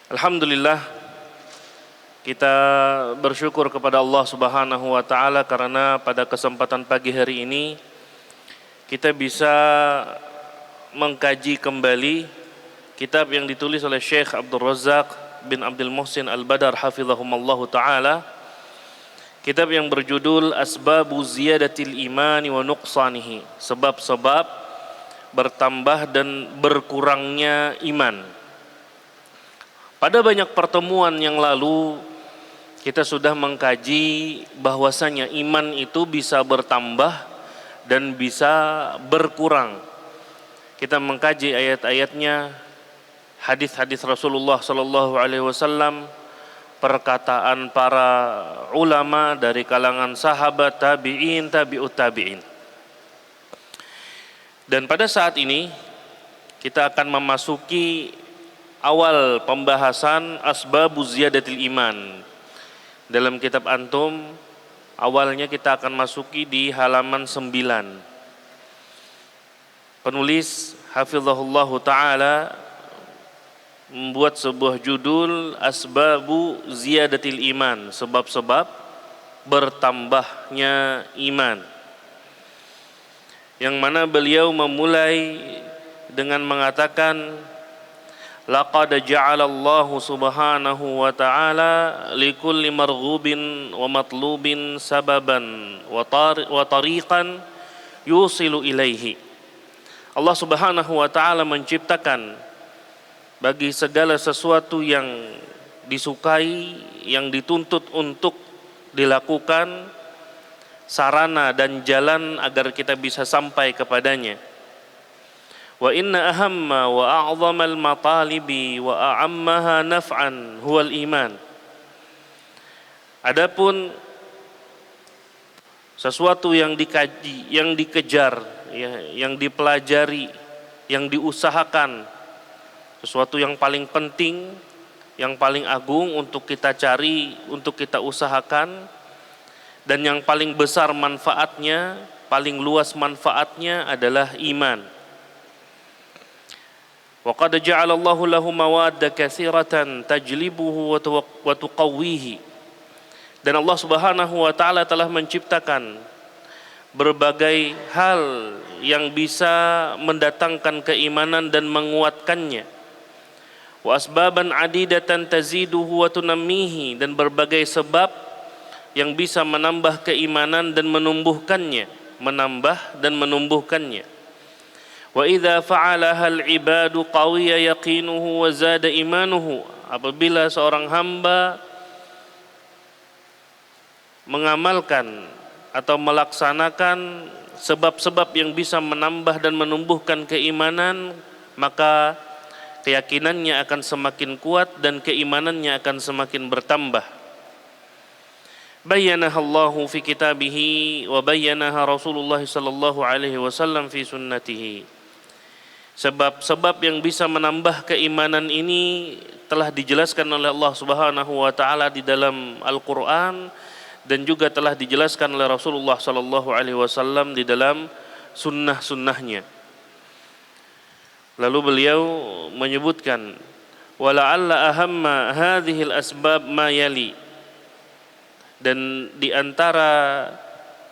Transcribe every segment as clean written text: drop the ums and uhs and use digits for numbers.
Alhamdulillah, kita bersyukur kepada Allah Subhanahu wa taala karena pada kesempatan pagi hari ini kita bisa mengkaji kembali kitab yang ditulis oleh Syekh Abdul Razak bin Abdul Muhsin Al-Badar hafizahumallahu taala. Kitab yang berjudul Asbabu Ziyadatil Imani wa Nuqsanihi, sebab-sebab bertambah dan berkurangnya iman. Pada banyak pertemuan yang lalu kita sudah mengkaji bahwasanya iman itu bisa bertambah dan bisa berkurang. Kita mengkaji ayat-ayatnya, hadis-hadis Rasulullah sallallahu alaihi wasallam, perkataan para ulama dari kalangan sahabat, tabi'in, tabi'ut tabi'in. Dan pada saat ini kita akan memasuki awal pembahasan asbabu ziyadatil iman. Dalam kitab antum, awalnya kita akan masuki di halaman 9. Penulis hafizahullahu ta'ala membuat sebuah judul Asbabu Ziyadatil Iman, sebab-sebab bertambahnya iman, yang mana beliau memulai dengan mengatakan, laqad ja'alallahu subhanahu wa ta'ala likulli marghubin wa matlubin sababan wa tariqan yusilu ilaihi. Allah subhanahu wa ta'ala menciptakan bagi segala sesuatu yang disukai, yang dituntut untuk dilakukan, sarana dan jalan agar kita bisa sampai kepadanya. Wa inna ahamma wa a'zamal matalibi wa a'ammaha naf'an huwal iman. Adapun sesuatu yang dikaji, yang dikejar, yang dipelajari, yang diusahakan, sesuatu yang paling penting, yang paling agung untuk kita cari, untuk kita usahakan, dan yang paling besar manfaatnya, paling luas manfaatnya adalah iman. Wa qad ja'alallahu lahu mawadda katsiratan tajlibuhu wa tuqawwihi. Dan Allah Subhanahu wa taala telah menciptakan berbagai hal yang bisa mendatangkan keimanan dan menguatkannya. Wa asbaban adidatan taziduhu wa tunammihi, dan berbagai sebab yang bisa menambah keimanan dan menumbuhkannya, menambah dan menumbuhkannya. Wa idza fa'alaha al-ibadu qawiya yaqinuhu wa zada imanuhu. Apabila seorang hamba mengamalkan atau melaksanakan sebab-sebab yang bisa menambah dan menumbuhkan keimanan, maka keyakinannya akan semakin kuat dan keimanannya akan semakin bertambah. Bayyanaha Allahu fi kitabihi wa bayyanaha Rasulullah sallallahu alaihi wasallam fi sunnatihi. Sebab-sebab yang bisa menambah keimanan ini telah dijelaskan oleh Allah Subhanahu wa taala di dalam Al-Qur'an, dan juga telah dijelaskan oleh Rasulullah sallallahu alaihi wasallam di dalam sunnah-sunnahnya. Lalu beliau menyebutkan, wala'alla ahamma hadhil asbab ma yali. Dan di antara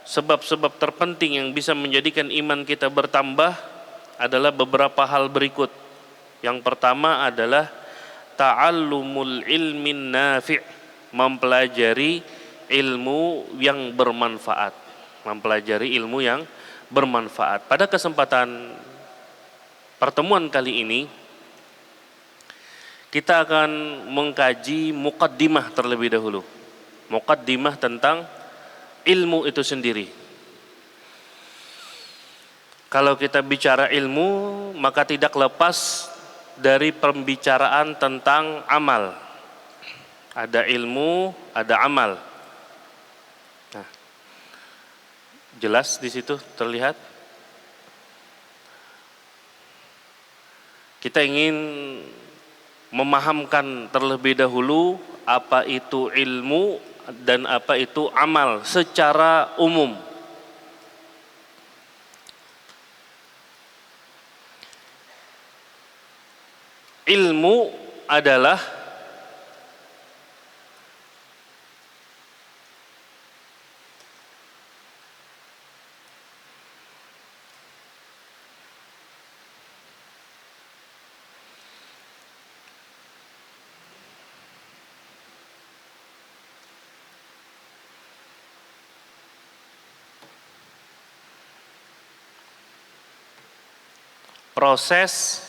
sebab-sebab terpenting yang bisa menjadikan iman kita bertambah adalah beberapa hal berikut. Yang pertama adalah ta'allumul ilmin nafi', mempelajari ilmu yang bermanfaat. Mempelajari ilmu yang bermanfaat. Pada kesempatan pertemuan kali ini kita akan mengkaji muqaddimah terlebih dahulu. Muqaddimah tentang ilmu itu sendiri. Kalau kita bicara ilmu, maka tidak lepas dari pembicaraan tentang amal. Ada ilmu, ada amal. Nah, jelas di situ terlihat. Kita ingin memahamkan terlebih dahulu apa itu ilmu dan apa itu amal secara umum. Ilmu adalah proses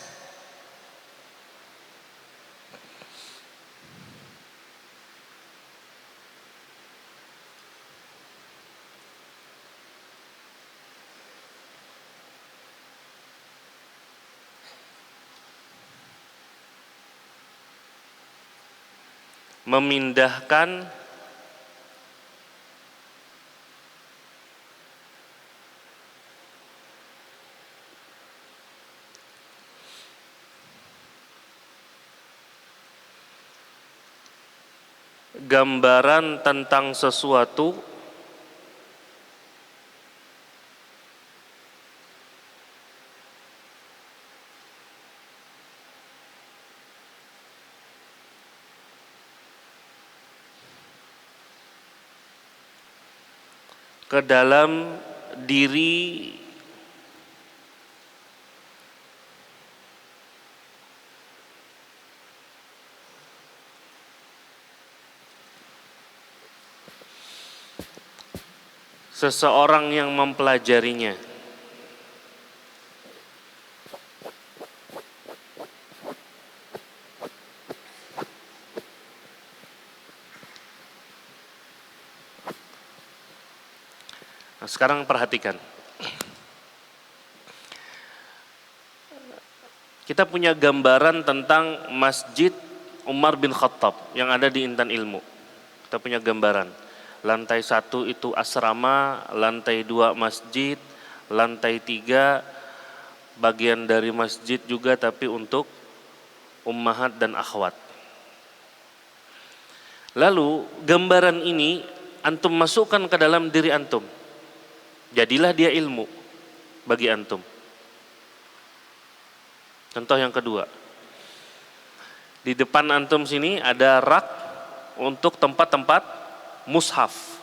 memindahkan gambaran tentang sesuatu ke dalam diri seseorang yang mempelajarinya. Nah, sekarang perhatikan. Kita punya gambaran tentang Masjid Umar bin Khattab yang ada di Intan Ilmu. Kita punya gambaran. Lantai 1 itu asrama, lantai 2 masjid, lantai 3 bagian dari masjid juga tapi untuk ummahat dan akhwat. Lalu gambaran ini antum masukkan ke dalam diri antum. Jadilah dia ilmu bagi antum. Contoh yang kedua. Di depan antum sini ada rak untuk tempat-tempat mushaf.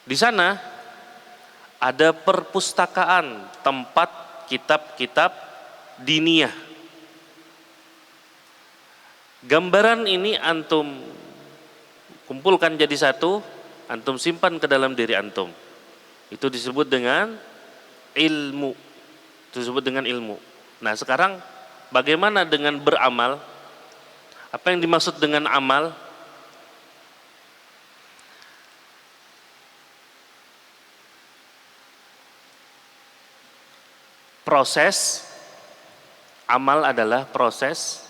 Di sana ada perpustakaan, tempat kitab-kitab diniyah. Gambaran ini antum kumpulkan jadi satu, antum simpan ke dalam diri antum. Itu disebut dengan ilmu. Itu disebut dengan ilmu. Nah, sekarang bagaimana dengan beramal? Apa yang dimaksud dengan amal? Proses amal adalah proses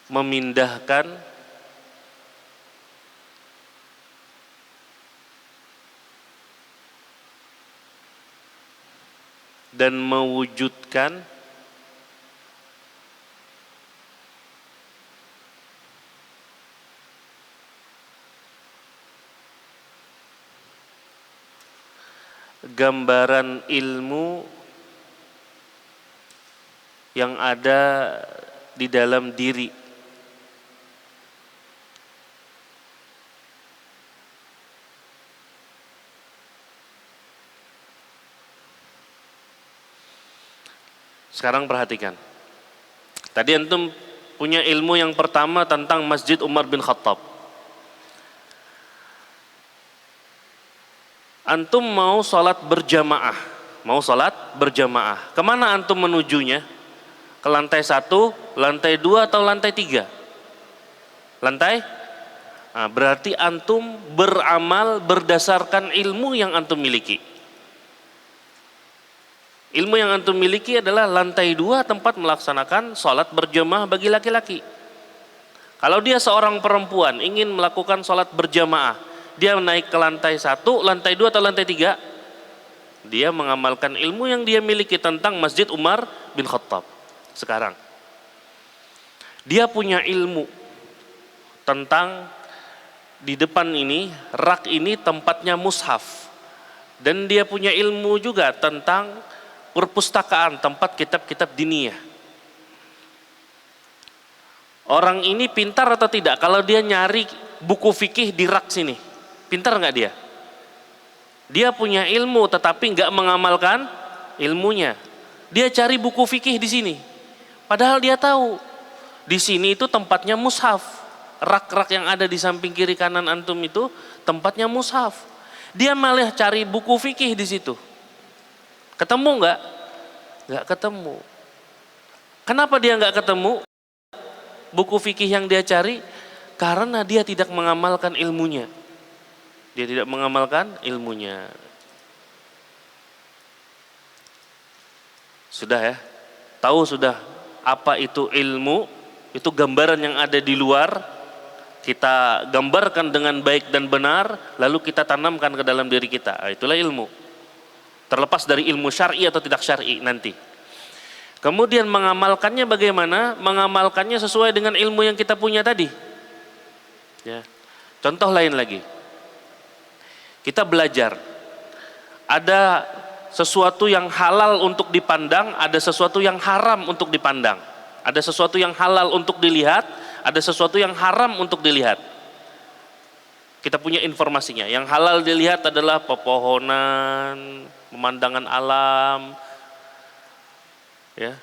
memindahkan dan mewujudkan gambaran ilmu yang ada di dalam diri. Sekarang perhatikan. Tadi antum punya ilmu yang pertama tentang Masjid Umar bin Khattab. Antum mau sholat berjamaah. Mau sholat berjamaah. Kemana antum menujunya? Ke lantai 1, lantai 2 atau lantai 3? Lantai? Nah, berarti antum beramal berdasarkan ilmu yang antum miliki. Ilmu yang antum miliki adalah lantai 2 tempat melaksanakan sholat berjamaah bagi laki-laki. Kalau dia seorang perempuan ingin melakukan sholat berjamaah, dia naik ke lantai 1, lantai 2 atau lantai 3, dia mengamalkan ilmu yang dia miliki tentang Masjid Umar bin Khattab. Sekarang dia punya ilmu tentang di depan ini, rak ini tempatnya mushaf, dan dia punya ilmu juga tentang perpustakaan, tempat kitab-kitab diniyah. Orang ini pintar atau tidak kalau dia nyari buku fikih di rak sini? Pintar nggak dia? Dia punya ilmu tetapi nggak mengamalkan ilmunya. Dia cari buku fikih di sini. Padahal dia tahu di sini itu tempatnya mushaf. rak-rak yang ada di samping kiri kanan antum itu tempatnya mushaf. Dia malah cari buku fikih di situ. Ketemu nggak? Nggak ketemu. Kenapa dia nggak ketemu buku fikih yang dia cari? Karena dia tidak mengamalkan ilmunya. Dia tidak mengamalkan ilmunya. Sudah ya? Tahu sudah apa itu ilmu? Itu gambaran yang ada di luar, kita gambarkan dengan baik dan benar, lalu kita tanamkan ke dalam diri kita. Itulah ilmu. Terlepas dari ilmu syar'i atau tidak syar'i nanti. Kemudian mengamalkannya bagaimana? Mengamalkannya sesuai dengan ilmu yang kita punya tadi. Ya. Contoh lain lagi. Kita belajar. Ada sesuatu yang halal untuk dipandang, ada sesuatu yang haram untuk dipandang. Ada sesuatu yang halal untuk dilihat, ada sesuatu yang haram untuk dilihat. Kita punya informasinya. Yang halal dilihat adalah pepohonan, pemandangan alam, ya.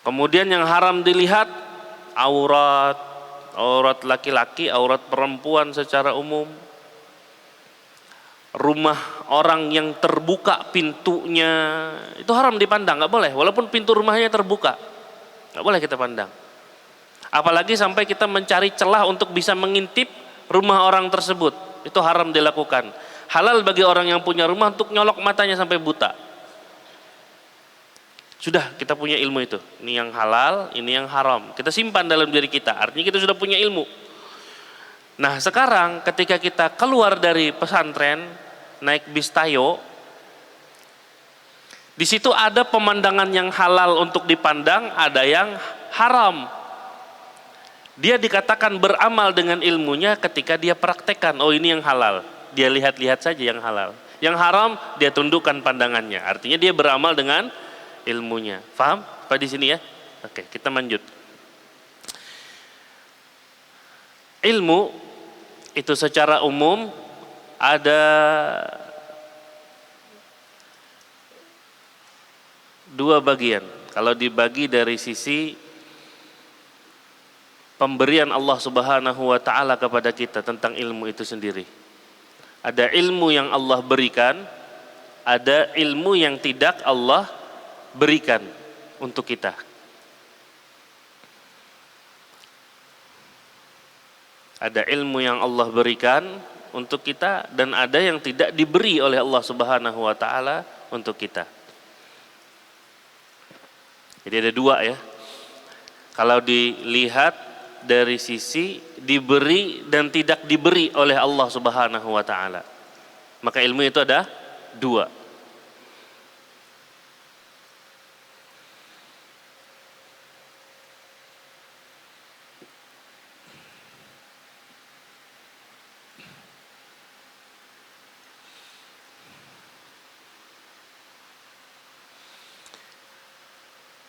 Kemudian yang haram dilihat aurat, aurat laki-laki, aurat perempuan secara umum. Rumah orang yang terbuka pintunya itu haram dipandang, nggak boleh. Walaupun pintu rumahnya terbuka, nggak boleh kita pandang. Apalagi sampai kita mencari celah untuk bisa mengintip rumah orang tersebut, itu haram dilakukan. Halal bagi orang yang punya rumah untuk nyolok matanya sampai buta. Sudah kita punya ilmu itu. Ini yang halal, ini yang haram. Kita simpan dalam diri kita. Artinya kita sudah punya ilmu. Nah sekarang ketika kita keluar dari pesantren, naik bis Tayo, di situ ada pemandangan yang halal untuk dipandang, ada yang haram. Dia dikatakan beramal dengan ilmunya ketika dia praktekkan. Oh ini yang halal, dia lihat-lihat saja yang halal. Yang haram dia tundukkan pandangannya. Artinya dia beramal dengan ilmunya. Faham? Apa di sini ya? Oke, kita lanjut. Ilmu itu secara umum ada dua bagian. Kalau dibagi dari sisi pemberian Allah Subhanahu wa taala kepada kita tentang ilmu itu sendiri. Ada ilmu yang Allah berikan, ada ilmu yang tidak Allah berikan untuk kita. Ada ilmu yang Allah berikan untuk kita dan ada yang tidak diberi oleh Allah Subhanahu wa taala untuk kita. Jadi ada dua ya. Kalau dilihat dari sisi diberi dan tidak diberi oleh Allah Subhanahu wa taala, maka ilmu itu ada dua.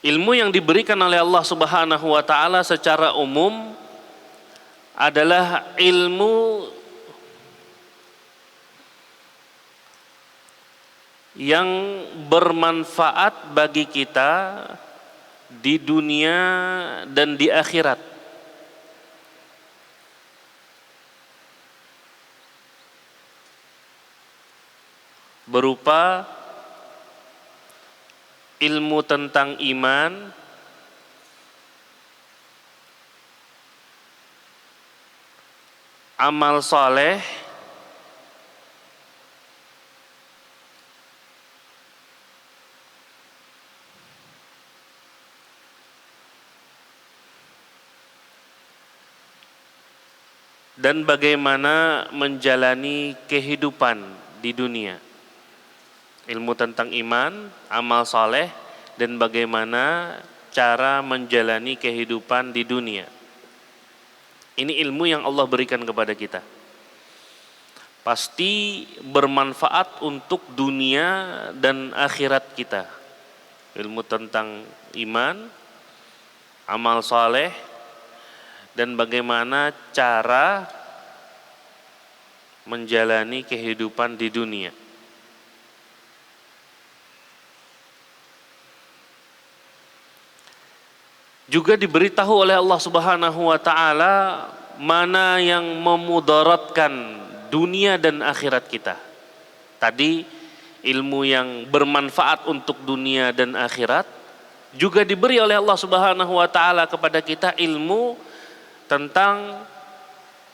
Ilmu yang diberikan oleh Allah Subhanahu wa taala secara umum adalah ilmu yang bermanfaat bagi kita di dunia dan di akhirat. Berupa ilmu tentang iman, amal soleh, dan bagaimana menjalani kehidupan di dunia. Ilmu tentang iman, amal soleh, dan bagaimana cara menjalani kehidupan di dunia. Ini ilmu yang Allah berikan kepada kita. Pasti bermanfaat untuk dunia dan akhirat kita. Ilmu tentang iman, amal soleh, dan bagaimana cara menjalani kehidupan di dunia. juga diberitahu oleh Allah Subhanahu wa taala mana yang memudaratkan dunia dan akhirat kita. Tadi ilmu yang bermanfaat untuk dunia dan akhirat, juga diberi oleh Allah Subhanahu wa taala kepada kita ilmu tentang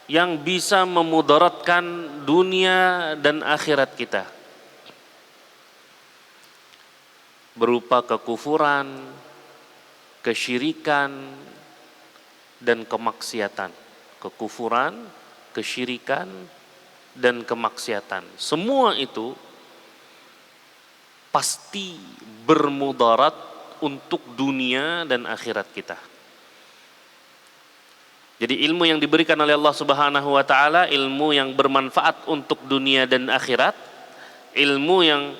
yang bisa memudaratkan dunia dan akhirat kita, berupa kekufuran, kesyirikan, dan kemaksiatan. Kekufuran, kesyirikan, dan kemaksiatan. Semua itu pasti bermudarat untuk dunia dan akhirat kita. Jadi ilmu yang diberikan oleh Allah Subhanahu wa taala, ilmu yang bermanfaat untuk dunia dan akhirat, ilmu yang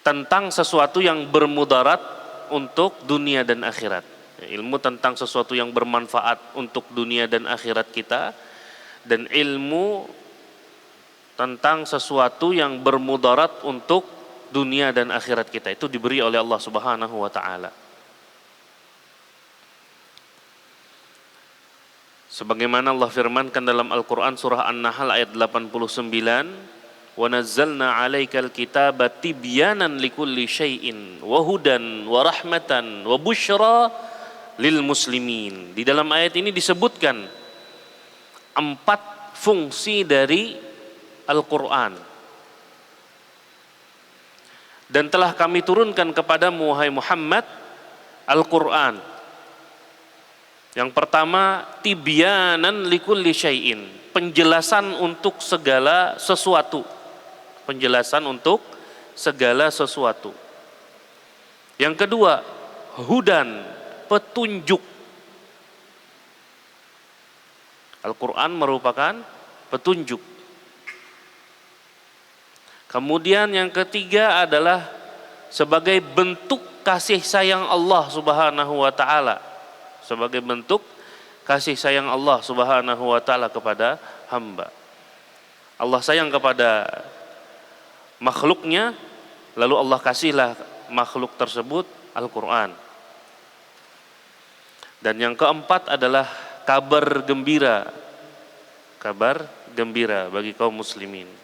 tentang sesuatu yang bermudarat untuk dunia dan akhirat. Ilmu tentang sesuatu yang bermanfaat untuk dunia dan akhirat kita, dan ilmu tentang sesuatu yang bermudarat untuk dunia dan akhirat kita, itu diberi oleh Allah Subhanahu wa taala. Sebagaimana Allah firmankan dalam Al-Qur'an surah An-Nahl ayat 89, "Wa nazzalna 'alaikal kitaba tibyanan likulli syai'in wa hudan wa rahmatan wa busyra lil muslimin." Di dalam ayat ini disebutkan 4 fungsi dari Al-Qur'an. Dan telah kami turunkan kepadamu wahai Muhammad Al-Qur'an. Yang pertama, tibyanan likulli syai'in, penjelasan untuk segala sesuatu. Penjelasan untuk segala sesuatu. Yang kedua, hudan, petunjuk. Al-Quran merupakan petunjuk. Kemudian yang ketiga adalah sebagai bentuk kasih sayang Allah Subhanahu wa taala. Sebagai bentuk kasih sayang Allah Subhanahu wa taala kepada hamba. Allah sayang kepada makhluknya, lalu Allah kasihlah makhluk tersebut Al-Quran. Dan yang keempat adalah kabar gembira. Kabar gembira bagi kaum muslimin.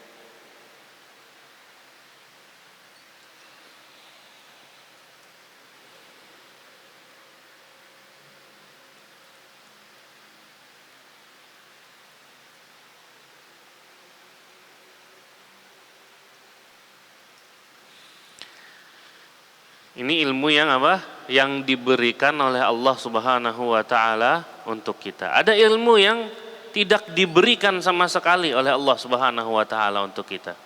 Ini ilmu yang apa? Yang diberikan oleh Allah Subhanahu wa taala untuk kita. Ada ilmu yang tidak diberikan sama sekali oleh Allah Subhanahu wa taala untuk kita.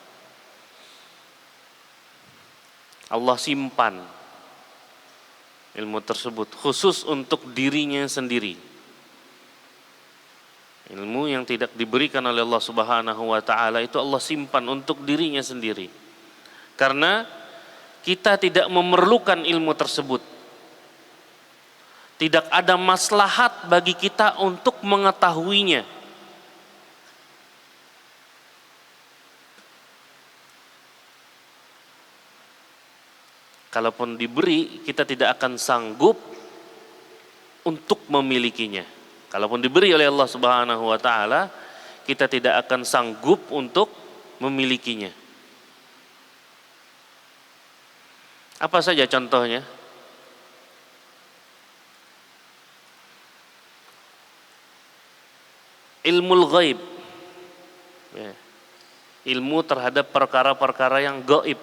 Allah simpan ilmu tersebut khusus untuk dirinya sendiri. Ilmu yang tidak diberikan oleh Allah Subhanahu wa taala itu Allah simpan untuk dirinya sendiri. Karena kita tidak memerlukan ilmu tersebut. Tidak ada maslahat bagi kita untuk mengetahuinya. Kalaupun diberi, kita tidak akan sanggup untuk memilikinya. Kalaupun diberi oleh Allah Subhanahu wa taala, kita tidak akan sanggup untuk memilikinya. Apa saja contohnya? Ilmul ghaib. Ya. Ilmu terhadap perkara-perkara yang gaib.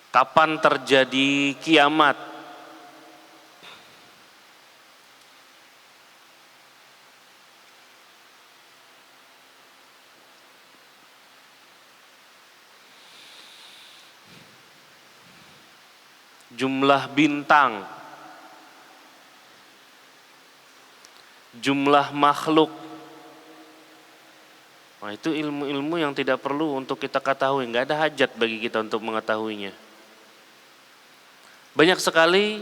Kapan terjadi kiamat? Jumlah bintang, jumlah makhluk. Nah, itu ilmu-ilmu yang tidak perlu untuk kita ketahui, nggak ada hajat bagi kita untuk mengetahuinya. Banyak sekali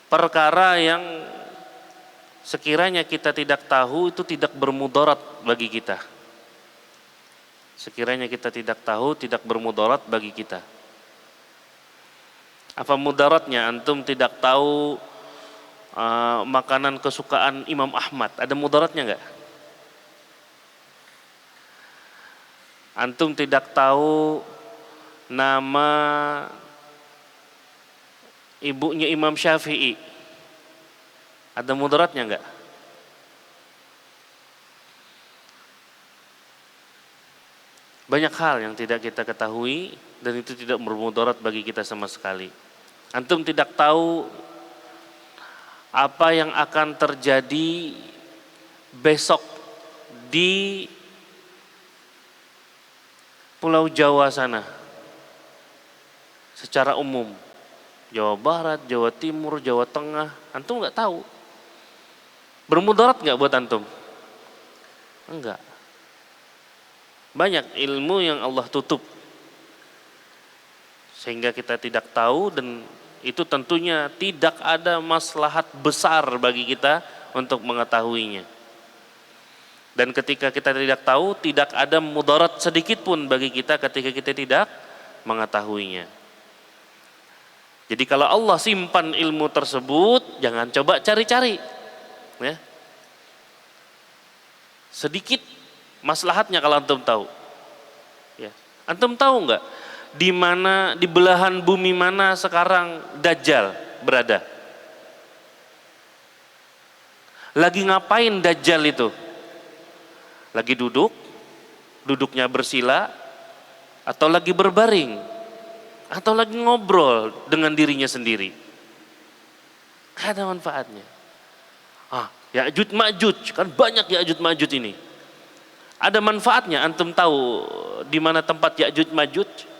perkara yang sekiranya kita tidak tahu itu tidak bermudarat bagi kita. Sekiranya kita tidak tahu tidak bermudarat bagi kita. Apa mudaratnya? Antum tidak tahu makanan kesukaan Imam Ahmad, ada mudaratnya enggak? Antum tidak tahu nama ibunya Imam Syafi'i, ada mudaratnya enggak? Banyak hal yang tidak kita ketahui dan itu tidak bermudarat bagi kita sama sekali. Antum tidak tahu apa yang akan terjadi besok di Pulau Jawa sana secara umum, Jawa Barat, Jawa Timur, Jawa Tengah, antum nggak tahu. Bermudarat nggak buat antum? Enggak. Banyak ilmu yang Allah tutup sehingga kita tidak tahu, dan itu tentunya tidak ada maslahat besar bagi kita untuk mengetahuinya. Dan ketika kita tidak tahu, tidak ada mudarat sedikit pun bagi kita ketika kita tidak mengetahuinya. Jadi kalau Allah simpan ilmu tersebut, jangan coba cari-cari, ya. Sedikit maslahatnya kalau antum tahu. Ya. Antum tahu nggak di mana, di belahan bumi mana sekarang Dajjal berada? Lagi ngapain Dajjal itu? Lagi duduknya bersila, atau lagi berbaring, atau lagi ngobrol dengan dirinya sendiri? Ada manfaatnya. Ya'juj Ma'juj, kan banyak Ya'juj Ma'juj ini. Ada manfaatnya. Antum tahu di mana tempat Ya'juj Ma'juj?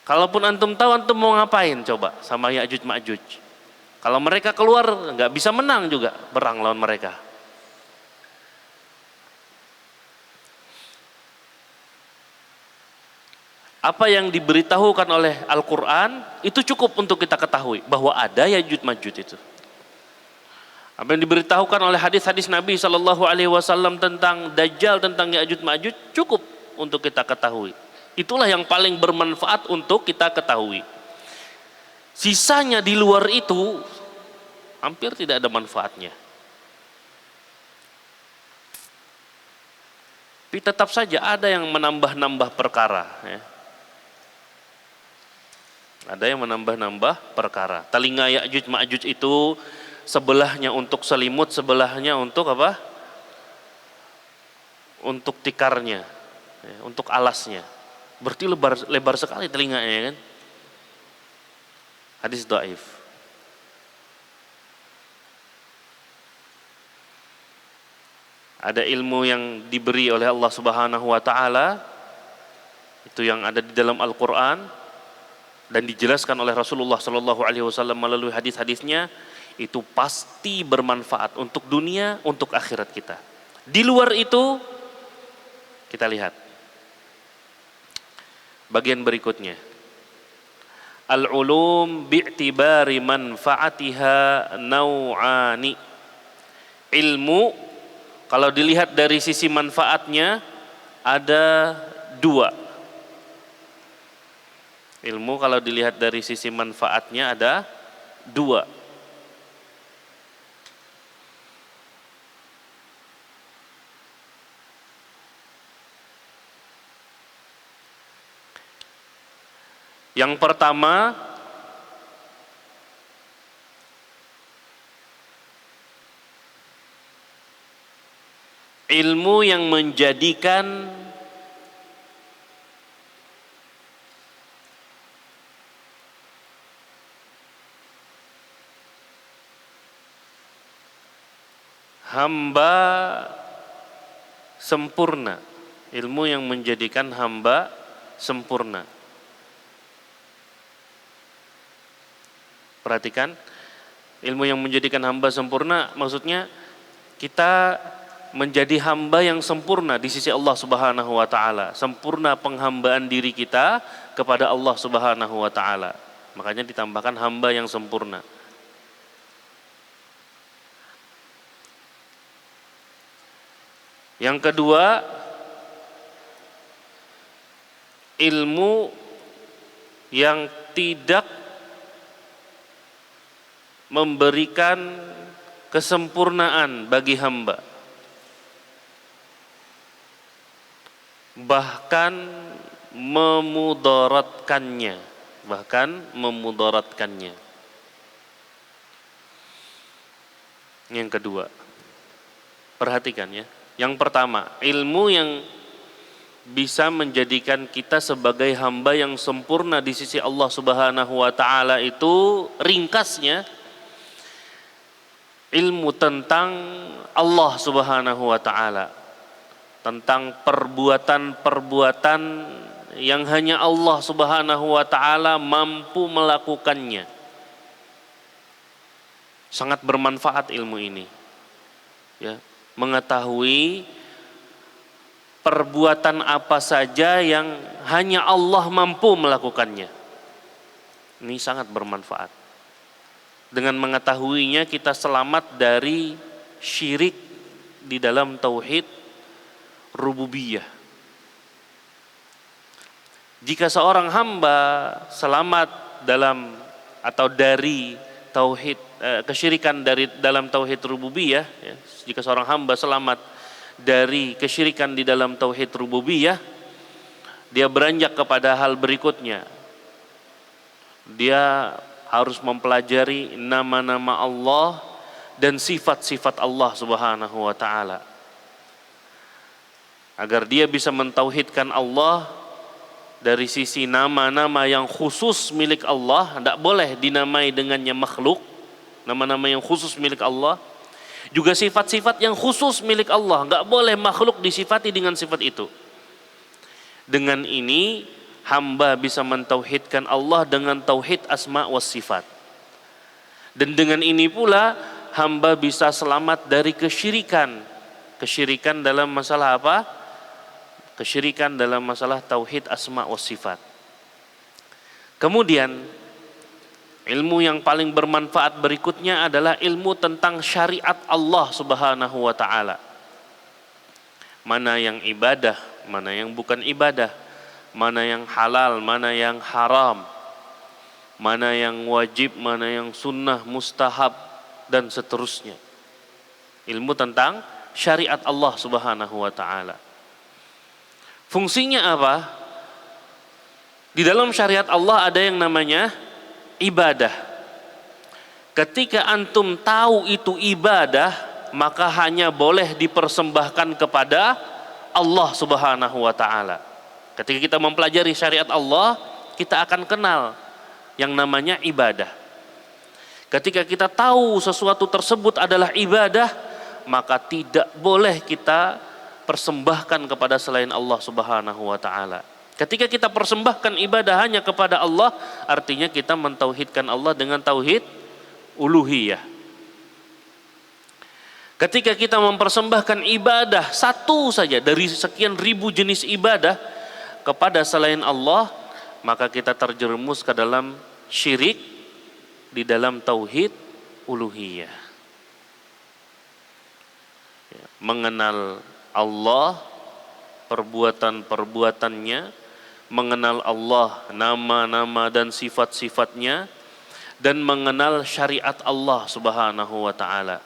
Kalaupun antum tahu, antum mau ngapain coba sama Ya'juj Ma'juj? Kalau mereka keluar, nggak bisa menang juga perang lawan mereka. Apa yang diberitahukan oleh Al-Quran itu cukup untuk kita ketahui bahwa ada Ya'juj Ma'juj itu. Apa yang diberitahukan oleh hadis-hadis Nabi SAW tentang Dajjal, tentang Ya'juj Ma'juj, cukup untuk kita ketahui. Itulah yang paling bermanfaat untuk kita ketahui. Sisanya di luar itu hampir tidak ada manfaatnya. Tapi tetap saja ada yang menambah-nambah perkara, ya. Ada yang menambah-nambah perkara. Telinga Ya'juj Ma'juj itu sebelahnya untuk selimut, sebelahnya untuk apa? Untuk tikarnya, ya, untuk alasnya. Berarti lebar sekali telinganya, kan? Hadis dhaif. Ada ilmu yang diberi oleh Allah Subhanahu wa taala, itu yang ada di dalam Al-Qur'an dan dijelaskan oleh Rasulullah sallallahu alaihi wasallam melalui hadis-hadisnya, itu pasti bermanfaat untuk dunia, untuk akhirat kita. Di luar itu kita lihat bagian berikutnya. Al-ulum bi'tibari manfaatiha naw'ani. Ilmu kalau dilihat dari sisi manfaatnya ada dua. Ilmu kalau dilihat dari sisi manfaatnya ada dua. Yang pertama, ilmu yang menjadikan hamba sempurna. Ilmu yang menjadikan hamba sempurna. Perhatikan, ilmu yang menjadikan hamba sempurna maksudnya kita menjadi hamba yang sempurna di sisi Allah Subhanahu wa taala, sempurna penghambaan diri kita kepada Allah Subhanahu wa taala. Makanya ditambahkan hamba yang sempurna. Yang kedua, ilmu yang tidak memberikan kesempurnaan bagi hamba, bahkan memudaratkannya, Yang kedua, perhatikan ya. Yang pertama, ilmu yang bisa menjadikan kita sebagai hamba yang sempurna di sisi Allah Subhanahu wa taala itu ringkasnya ilmu tentang Allah Subhanahu wa taala, tentang perbuatan-perbuatan yang hanya Allah Subhanahu wa taala mampu melakukannya. Sangat bermanfaat ilmu ini. Ya, mengetahui perbuatan apa saja yang hanya Allah mampu melakukannya. Ini sangat bermanfaat. Dengan mengetahuinya kita selamat dari syirik di dalam tauhid rububiyah. Jika seorang hamba selamat dalam atau dari tauhid kesyirikan dari dalam tauhid rububiyah, ya, jika seorang hamba selamat dari kesyirikan di dalam tauhid rububiyah, dia beranjak kepada hal berikutnya. Dia harus mempelajari nama-nama Allah dan sifat-sifat Allah Subhanahu wa taala. Agar dia bisa mentauhidkan Allah dari sisi nama-nama yang khusus milik Allah, tidak boleh dinamai dengannya makhluk, nama-nama yang khusus milik Allah. Juga sifat-sifat yang khusus milik Allah, enggak boleh makhluk disifati dengan sifat itu. Dengan ini hamba bisa mentauhidkan Allah dengan tauhid asma was sifat. Dan dengan ini pula hamba bisa selamat dari kesyirikan. Kesyirikan dalam masalah apa? Kesyirikan dalam masalah tauhid asma was sifat. Kemudian ilmu yang paling bermanfaat berikutnya adalah ilmu tentang syariat Allah Subhanahu wa taala. Mana yang ibadah, mana yang bukan ibadah, mana yang halal, mana yang haram, mana yang wajib, mana yang sunnah, mustahab, dan seterusnya. Ilmu tentang syariat Allah Subhanahu wa taala. Fungsinya apa? Di dalam syariat Allah ada yang namanya ibadah. Ketika antum tahu itu ibadah, maka hanya boleh dipersembahkan kepada Allah Subhanahu wa taala. Ketika kita mempelajari syariat Allah, kita akan kenal yang namanya ibadah. Ketika kita tahu sesuatu tersebut adalah ibadah, maka tidak boleh kita persembahkan kepada selain Allah Subhanahu wa taala. Ketika kita persembahkan ibadah hanya kepada Allah, artinya kita mentauhidkan Allah dengan tauhid uluhiyah. Ketika kita mempersembahkan ibadah satu saja dari sekian ribu jenis ibadah kepada selain Allah, maka kita terjerumus ke dalam syirik di dalam tauhid uluhiyah. Mengenal Allah, perbuatan-perbuatannya, mengenal Allah, nama-nama dan sifat-sifatnya, dan mengenal syariat Allah Subhanahu wa taala.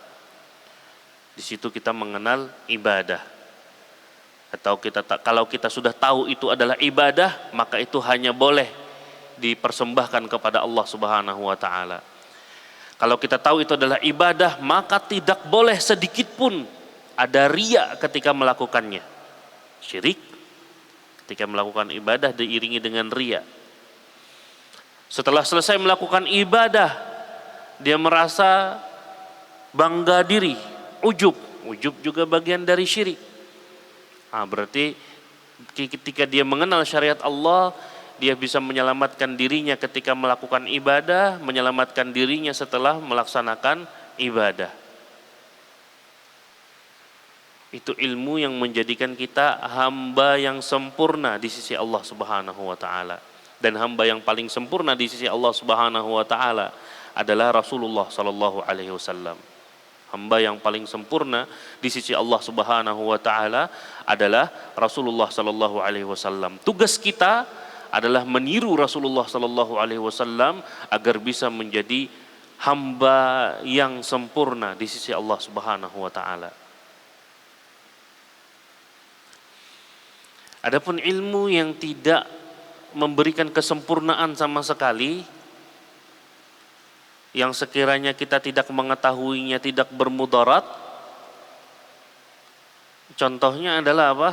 Di situ kita mengenal ibadah. Atau kalau kita sudah tahu itu adalah ibadah, maka itu hanya boleh dipersembahkan kepada Allah Subhanahu wa taala. Kalau kita tahu itu adalah ibadah, maka tidak boleh sedikit pun ada riya ketika melakukannya. Syirik ketika melakukan ibadah diiringi dengan riya. Setelah selesai melakukan ibadah, dia merasa bangga diri, ujub. Ujub juga bagian dari syirik. Berarti ketika dia mengenal syariat Allah, dia bisa menyelamatkan dirinya ketika melakukan ibadah, menyelamatkan dirinya setelah melaksanakan ibadah. Itu ilmu yang menjadikan kita hamba yang sempurna di sisi Allah Subhanahu wa taala. Dan hamba yang paling sempurna di sisi Allah Subhanahu wa taala adalah Rasulullah sallallahu alaihi wasallam. Hamba yang paling sempurna di sisi Allah Subhanahu wa taala adalah Rasulullah sallallahu alaihi wasallam. Tugas kita adalah meniru Rasulullah sallallahu alaihi wasallam agar bisa menjadi hamba yang sempurna di sisi Allah Subhanahu wa taala. Adapun ilmu yang tidak memberikan kesempurnaan sama sekali, yang sekiranya kita tidak mengetahuinya tidak bermudarat, contohnya adalah apa?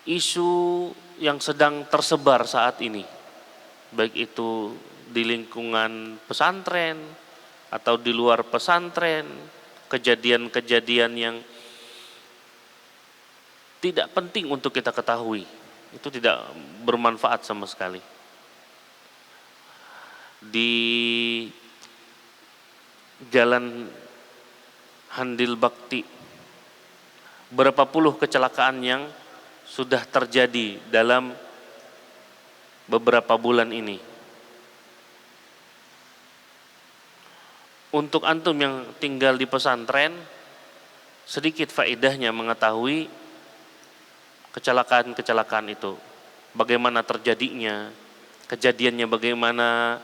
Isu yang sedang tersebar saat ini, baik itu di lingkungan pesantren atau di luar pesantren, kejadian-kejadian yang tidak penting untuk kita ketahui, itu tidak bermanfaat sama sekali. Di Jalan Handil Bakti, berapa puluh kecelakaan yang sudah terjadi dalam beberapa bulan ini. Untuk antum yang tinggal di pesantren, sedikit faedahnya mengetahui kecelakaan-kecelakaan itu, bagaimana terjadinya, kejadiannya bagaimana,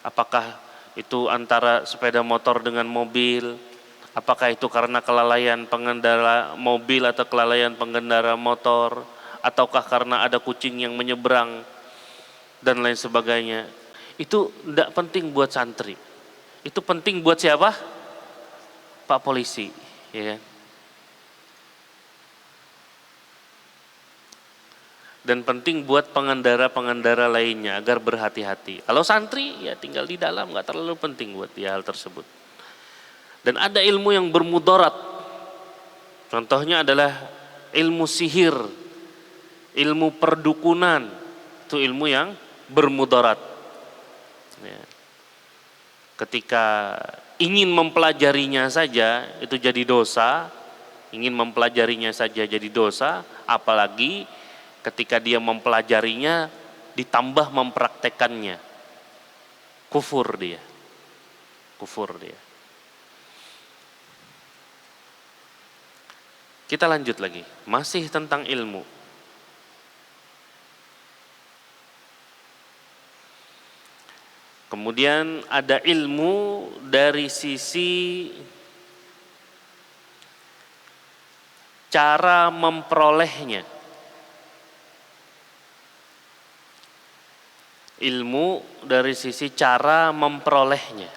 apakah itu antara sepeda motor dengan mobil, apakah itu karena kelalaian pengendara mobil atau kelalaian pengendara motor, ataukah karena ada kucing yang menyeberang dan lain sebagainya. Itu tidak penting buat santri, itu penting buat siapa? Pak polisi, ya kan? Dan penting buat pengendara-pengendara lainnya agar berhati-hati. Kalau santri ya tinggal di dalam, nggak terlalu penting buat dia hal tersebut. Dan ada ilmu yang bermudarat. Contohnya adalah ilmu sihir, ilmu perdukunan. Itu ilmu yang bermudarat. Ya. Ketika ingin mempelajarinya saja itu jadi dosa, ingin mempelajarinya saja jadi dosa, apalagi ketika dia mempelajarinya ditambah mempraktekannya, kufur dia. Kita lanjut lagi, masih tentang ilmu. Kemudian ada ilmu dari sisi cara memperolehnya. Ilmu dari sisi cara memperolehnya.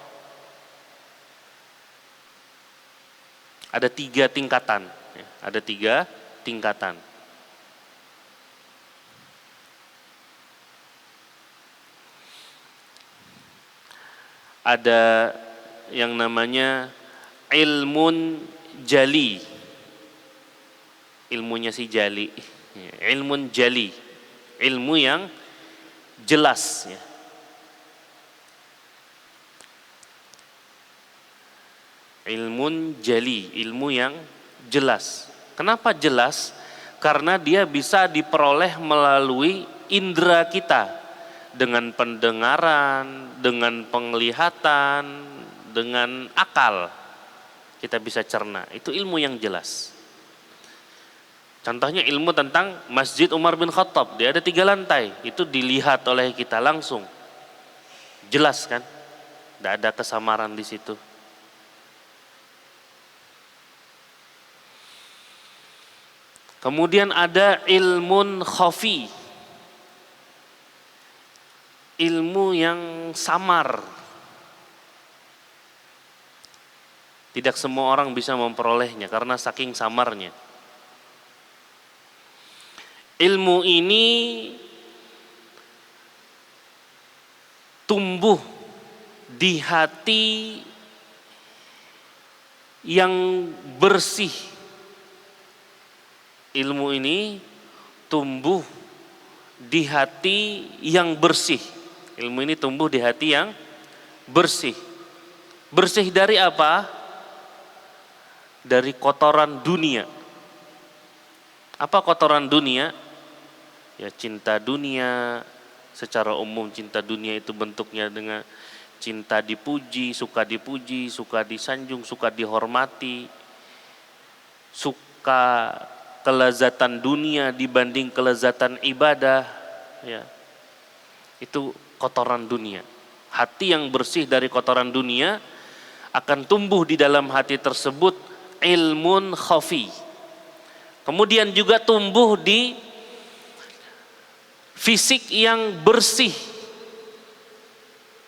Ada 3 tingkatan. Ada 3 tingkatan. Ada yang namanya ilmun jali. Ilmunya si jali. Ilmun jali. Ilmu yang jelas, ya. Ilmun jali, ilmu yang jelas. Kenapa jelas? Karena dia bisa diperoleh melalui indera kita, dengan pendengaran, dengan penglihatan, dengan akal. Kita bisa cerna. Itu ilmu yang jelas. Contohnya ilmu tentang Masjid Umar bin Khattab, dia ada 3 lantai, itu dilihat oleh kita langsung, jelas kan, tidak ada kesamaran di situ. Kemudian ada ilmun khafi, ilmu yang samar, tidak semua orang bisa memperolehnya karena saking samarnya. Ilmu ini tumbuh di hati yang bersih. Ilmu ini tumbuh di hati yang bersih. Ilmu ini tumbuh di hati yang bersih. Bersih dari apa? dari kotoran dunia. Apa kotoran dunia? Ya cinta dunia. Secara umum cinta dunia itu bentuknya dengan cinta dipuji, suka disanjung, suka dihormati, suka kelezatan dunia dibanding kelezatan ibadah, ya. Itu kotoran dunia. Hati yang bersih dari kotoran dunia akan tumbuh di dalam hati tersebut ilmun khafi. Kemudian juga tumbuh di fisik yang bersih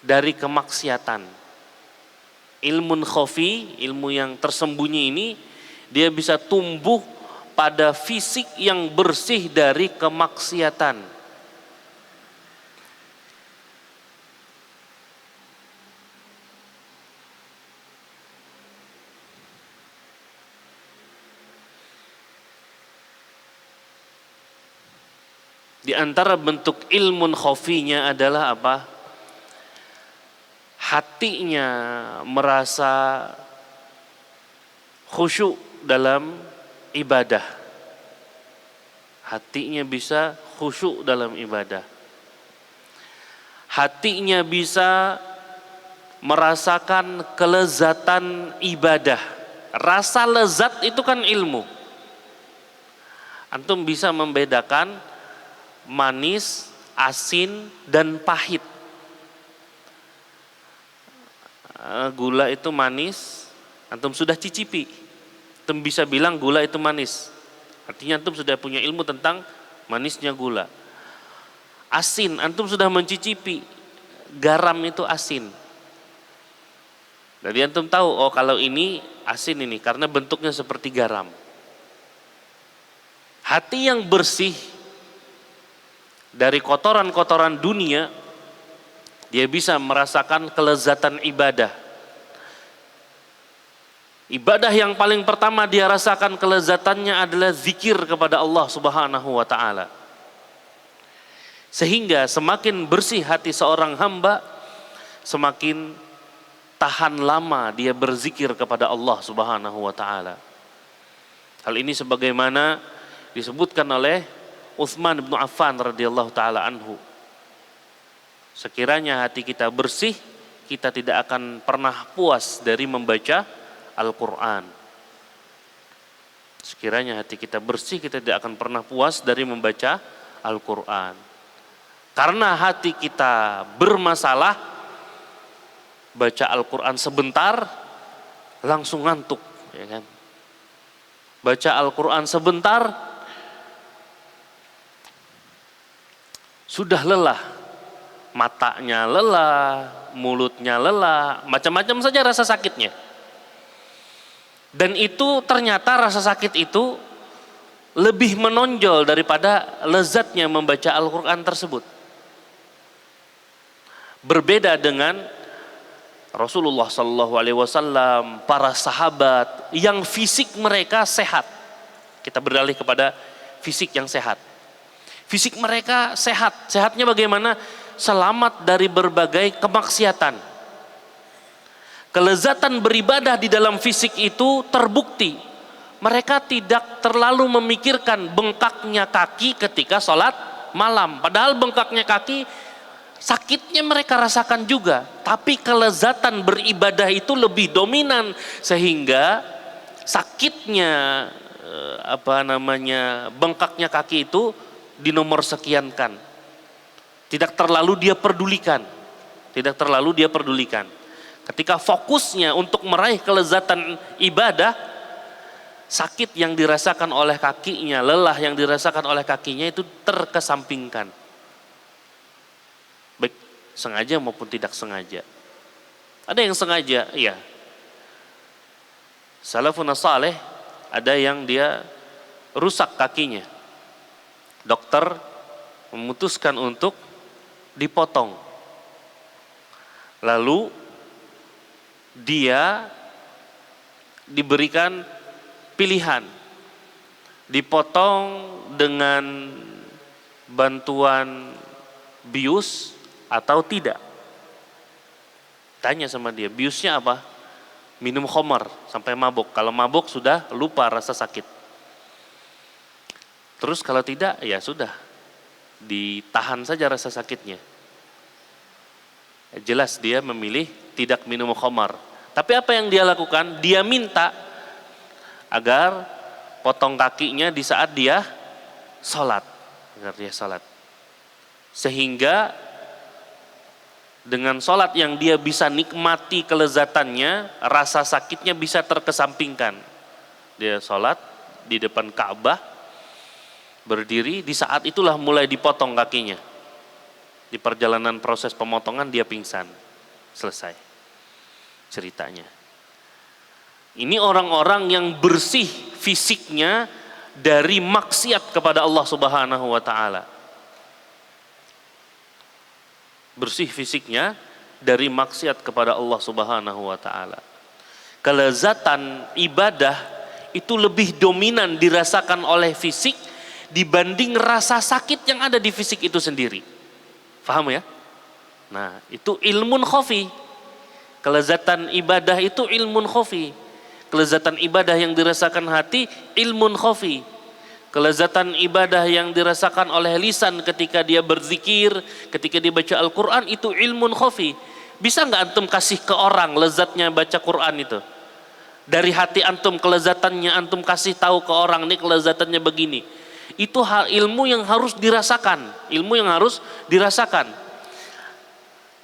dari kemaksiatan. Ilmun khafi, ilmu yang tersembunyi ini, dia bisa tumbuh pada fisik yang bersih dari kemaksiatan. Di antara bentuk ilmun khafinya adalah apa? Hatinya merasa khusyuk dalam ibadah. Hatinya bisa khusyuk dalam ibadah. Hatinya bisa merasakan kelezatan ibadah. Rasa lezat itu kan ilmu. Antum bisa membedakan manis, asin, dan pahit. Gula itu manis, antum sudah cicipi, antum bisa bilang gula itu manis. Artinya antum sudah punya ilmu tentang manisnya gula. Asin, antum sudah mencicipi, garam itu asin. Jadi antum tahu, oh kalau ini asin ini karena bentuknya seperti garam. Hati yang bersih dari kotoran-kotoran dunia, dia bisa merasakan kelezatan ibadah. Ibadah yang paling pertama dia rasakan kelezatannya adalah zikir kepada Allah Subhanahu wa taala. Sehingga semakin bersih hati seorang hamba, semakin tahan lama dia berzikir kepada Allah Subhanahu wa taala. Hal ini sebagaimana disebutkan oleh Utsman bin Affan radhiyallahu taala anhu. Sekiranya hati kita bersih, kita tidak akan pernah puas dari membaca Al-Quran. Sekiranya hati kita bersih, kita tidak akan pernah puas dari membaca Al-Quran. Karena hati kita bermasalah, baca Al-Quran sebentar langsung ngantuk, ya kan? Baca Al-Quran sebentar sudah lelah, matanya lelah, mulutnya lelah, macam-macam saja rasa sakitnya. Dan itu ternyata rasa sakit itu lebih menonjol daripada lezatnya membaca Al-Quran tersebut. Berbeda dengan Rasulullah SAW, para sahabat yang fisik mereka sehat. Kita beralih kepada fisik yang sehat. Fisik mereka sehat. Sehatnya bagaimana? Selamat dari berbagai kemaksiatan. Kelezatan beribadah di dalam fisik itu terbukti. Mereka tidak terlalu memikirkan bengkaknya kaki ketika sholat malam. Padahal bengkaknya kaki sakitnya mereka rasakan juga. Tapi kelezatan beribadah itu lebih dominan. Sehingga sakitnya bengkaknya kaki itu dinomor sekiankan. Tidak terlalu dia pedulikan. Ketika fokusnya untuk meraih kelezatan ibadah, sakit yang dirasakan oleh kakinya, lelah yang dirasakan oleh kakinya itu terkesampingkan. Baik sengaja maupun tidak sengaja. Ada yang sengaja, iya. Salafun saleh ada yang dia rusak kakinya. Dokter memutuskan untuk dipotong. Lalu dia diberikan pilihan, dipotong dengan bantuan bius atau tidak. Tanya sama dia, biusnya apa? minum khamar sampai mabuk. Kalau mabuk sudah lupa rasa sakit. Terus kalau tidak, ya sudah, ditahan saja rasa sakitnya. Jelas dia memilih tidak minum khamar. Tapi apa yang dia lakukan? Dia minta agar potong kakinya di saat dia sholat. Agar dia sholat. Sehingga dengan sholat yang dia bisa nikmati kelezatannya, rasa sakitnya bisa terkesampingkan. Dia sholat di depan Ka'bah, berdiri, di saat itulah mulai dipotong kakinya. Di perjalanan proses pemotongan dia pingsan. Selesai ceritanya. Ini orang-orang yang bersih fisiknya dari maksiat kepada Allah Subhanahu wa taala. Bersih fisiknya dari maksiat kepada Allah Subhanahu wa taala. Kelezatan ibadah itu lebih dominan dirasakan oleh fisik dibanding rasa sakit yang ada di fisik itu sendiri. Paham ya? Nah, itu ilmun khafi. Kelezatan ibadah itu ilmun khafi. Kelezatan ibadah yang dirasakan hati ilmun khafi. Kelezatan ibadah yang dirasakan oleh lisan ketika dia berzikir, ketika dia baca Al-Quran, itu ilmun khafi. Bisa nggak antum kasih ke orang lezatnya baca Quran itu? Dari hati antum, kelezatannya antum kasih tahu ke orang, nih kelezatannya begini. Itu hal ilmu yang harus dirasakan. Ilmu yang harus dirasakan.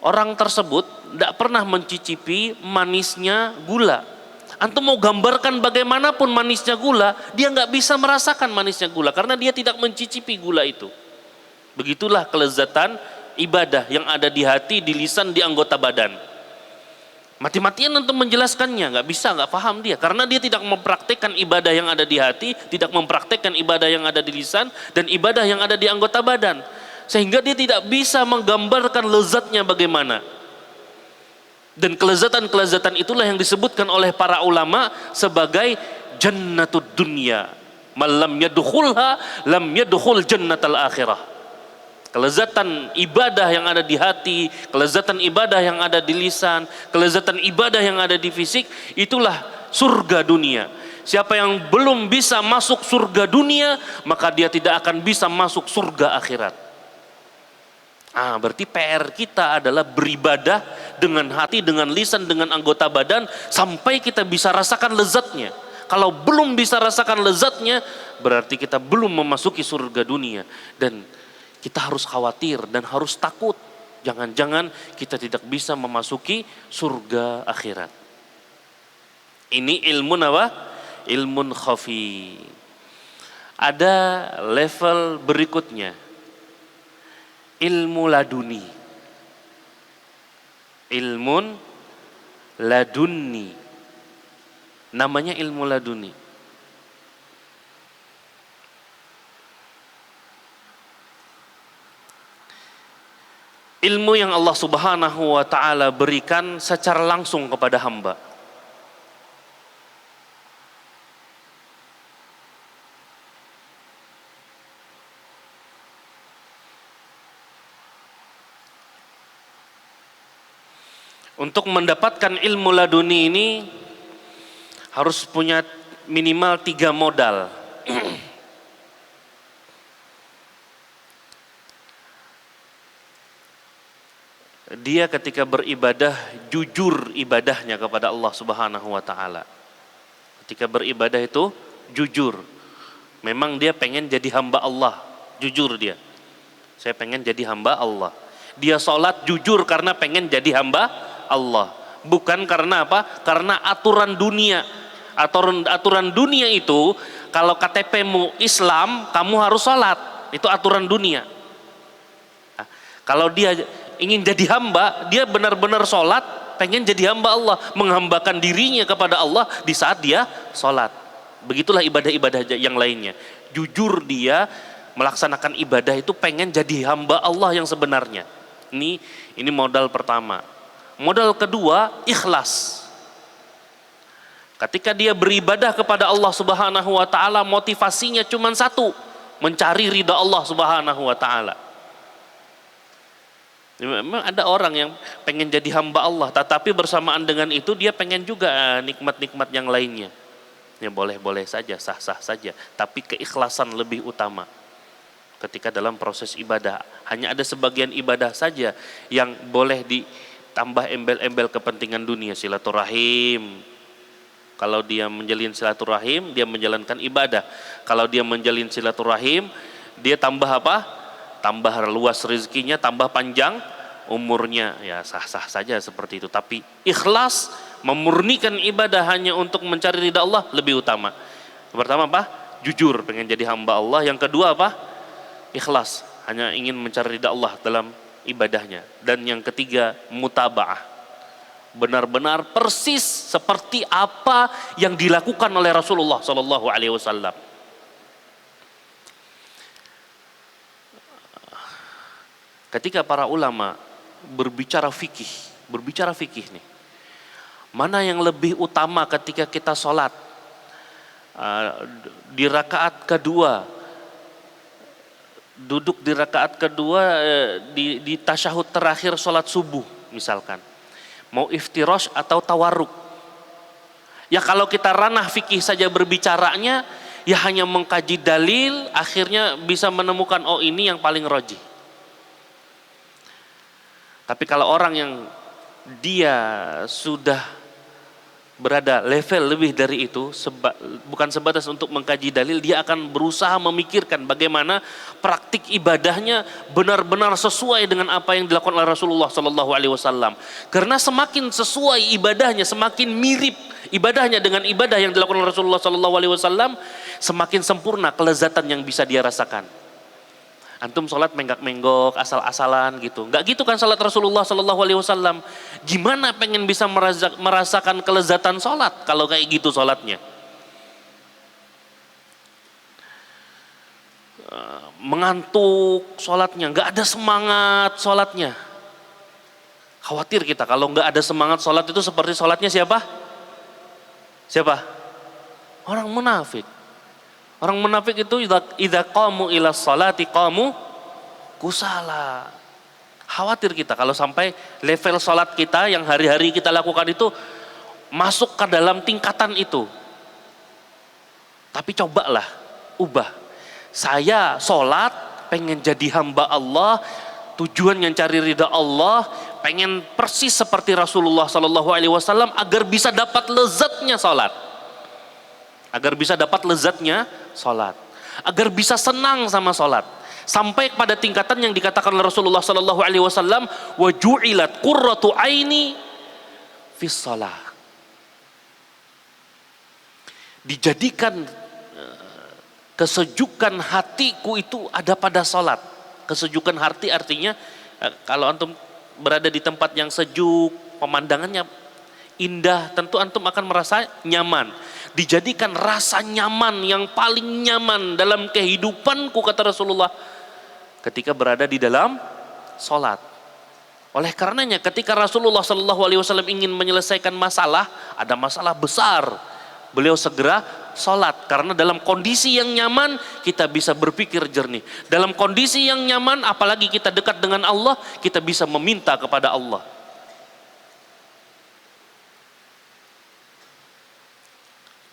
Orang tersebut tidak pernah mencicipi manisnya gula. Antum mau gambarkan bagaimanapun manisnya gula, dia nggak bisa merasakan manisnya gula karena dia tidak mencicipi gula itu. Begitulah kelezatan ibadah yang ada di hati, di lisan, di anggota badan. Mati-matian antum menjelaskannya, nggak bisa, nggak paham dia karena dia tidak mempraktekkan ibadah yang ada di hati, tidak mempraktekkan ibadah yang ada di lisan dan ibadah yang ada di anggota badan, sehingga dia tidak bisa menggambarkan lezatnya bagaimana. Dan kelezatan-kelezatan itulah yang disebutkan oleh para ulama sebagai jannatud dunya. Malam yadkhulha lam yadkhul jannatal akhirah. Kelezatan ibadah yang ada di hati, kelezatan ibadah yang ada di lisan, kelezatan ibadah yang ada di fisik, itulah surga dunia. Siapa yang belum bisa masuk surga dunia, maka dia tidak akan bisa masuk surga akhirat. Berarti PR kita adalah beribadah dengan hati, dengan lisan, dengan anggota badan sampai kita bisa rasakan lezatnya. Kalau belum bisa rasakan lezatnya, berarti kita belum memasuki surga dunia. Dan kita harus khawatir dan harus takut. Jangan-jangan kita tidak bisa memasuki surga akhirat. Ini ilmu apa? Ilmun khafi. Ada level berikutnya. Ilmu laduni. Ilmun laduni. Namanya ilmu laduni. Ilmu yang Allah Subhanahu wa taala berikan secara langsung kepada hamba. Untuk mendapatkan ilmu laduni ini harus punya minimal 3 modal. Dia ketika beribadah jujur ibadahnya kepada Allah Subhanahu wa taala. Ketika beribadah itu jujur. Memang dia pengen jadi hamba Allah, jujur dia. Saya pengen jadi hamba Allah. Dia sholat jujur karena pengen jadi hamba Allah, bukan karena apa? Karena aturan dunia. Aturan dunia itu, kalau KTP-mu Islam, kamu harus sholat. Itu aturan dunia. Nah, kalau dia ingin jadi hamba, dia benar-benar sholat, pengen jadi hamba Allah, menghambakan dirinya kepada Allah di saat dia sholat. Begitulah ibadah-ibadah yang lainnya. Jujur dia melaksanakan ibadah itu pengen jadi hamba Allah yang sebenarnya. Ini modal pertama. Modal kedua, ikhlas. Ketika dia beribadah kepada Allah Subhanahu wa taala, motivasinya cuma satu, mencari ridha Allah Subhanahu wa taala. Memang ada orang yang pengen jadi hamba Allah, tetapi bersamaan dengan itu dia pengen juga nikmat-nikmat yang lainnya. Ya boleh-boleh saja, sah-sah saja, tapi keikhlasan lebih utama ketika dalam proses ibadah. Hanya ada sebagian ibadah saja yang boleh ditambah embel-embel kepentingan dunia, silaturahim. Kalau dia menjalin silaturahim, dia menjalankan ibadah. Kalau dia menjalin silaturahim, dia tambah apa? Tambah luas rezekinya, tambah panjang umurnya. Ya sah-sah saja seperti itu. Tapi ikhlas, memurnikan ibadah hanya untuk mencari ridha Allah lebih utama. Yang pertama apa? Jujur, pengen jadi hamba Allah. Yang kedua apa? Ikhlas, hanya ingin mencari ridha Allah dalam ibadahnya. Dan yang ketiga, mutaba'ah, benar-benar persis seperti apa yang dilakukan oleh Rasulullah Sallallahu Alaihi Wasallam. Ketika para ulama berbicara fikih nih, mana yang lebih utama ketika kita sholat? Di rakaat kedua, duduk di rakaat kedua di tasyahud terakhir sholat subuh misalkan, mau iftirash atau tawarruk. Ya kalau kita ranah fikih saja berbicaranya, ya hanya mengkaji dalil, akhirnya bisa menemukan oh ini yang paling rajih. Tapi kalau orang yang dia sudah berada level lebih dari itu, bukan sebatas untuk mengkaji dalil, dia akan berusaha memikirkan bagaimana praktik ibadahnya benar-benar sesuai dengan apa yang dilakukan oleh Rasulullah Sallallahu Alaihi Wasallam. Karena semakin sesuai ibadahnya, semakin mirip ibadahnya dengan ibadah yang dilakukan oleh Rasulullah Sallallahu Alaihi Wasallam, semakin sempurna kelezatan yang bisa dia rasakan. Antum sholat menggak-menggok, asal-asalan gitu. Enggak gitu kan sholat Rasulullah Sallallahu Alaihi Wasallam. Gimana pengen bisa merasakan kelezatan sholat kalau kayak gitu sholatnya? Mengantuk sholatnya, nggak ada semangat sholatnya. Khawatir kita kalau nggak ada semangat sholat itu seperti sholatnya siapa? Siapa? Orang munafik. Orang munafik itu idza qamu ila sholati qamu kusala. Khawatir kita kalau sampai level sholat kita yang hari-hari kita lakukan itu masuk ke dalam tingkatan itu. Tapi cobalah ubah. Saya sholat pengen jadi hamba Allah, tujuan yang cari ridha Allah, pengen persis seperti Rasulullah Sallallahu Alaihi Wasallam agar bisa dapat lezatnya sholat. Agar bisa dapat lezatnya sholat, agar bisa senang sama sholat, sampai pada tingkatan yang dikatakan oleh Rasulullah Sallallahu Alaihi Wasallam, wa ju'ilat qurratu aini fis shalah. Dijadikan kesejukan hatiku itu ada pada sholat. Kesejukan hati artinya kalau antum berada di tempat yang sejuk, pemandangannya indah, tentu antum akan merasa nyaman. Dijadikan rasa nyaman yang paling nyaman dalam kehidupanku, kata Rasulullah, ketika berada di dalam sholat. Oleh karenanya ketika Rasulullah Shallallahu Alaihi Wasallam ingin menyelesaikan masalah, ada masalah besar, beliau segera sholat. Karena dalam kondisi yang nyaman kita bisa berpikir jernih. Dalam kondisi yang nyaman, apalagi kita dekat dengan Allah, kita bisa meminta kepada Allah.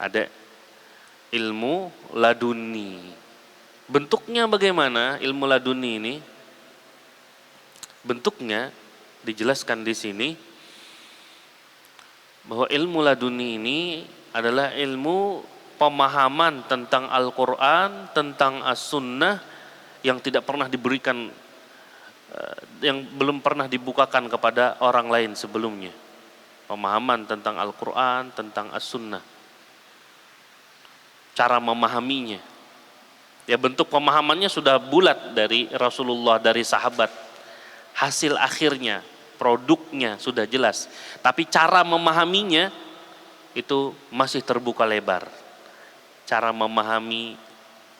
Ada ilmu laduni. Bentuknya bagaimana ilmu laduni ini? Bentuknya dijelaskan di sini bahwa ilmu laduni ini adalah ilmu pemahaman tentang Al-Quran, tentang As-Sunnah yang tidak pernah diberikan, yang belum pernah dibukakan kepada orang lain sebelumnya. Pemahaman tentang Al-Quran, tentang As-Sunnah. Cara memahaminya, ya bentuk pemahamannya sudah bulat dari Rasulullah, dari sahabat. Hasil akhirnya, produknya sudah jelas. Tapi cara memahaminya itu masih terbuka lebar. Cara memahami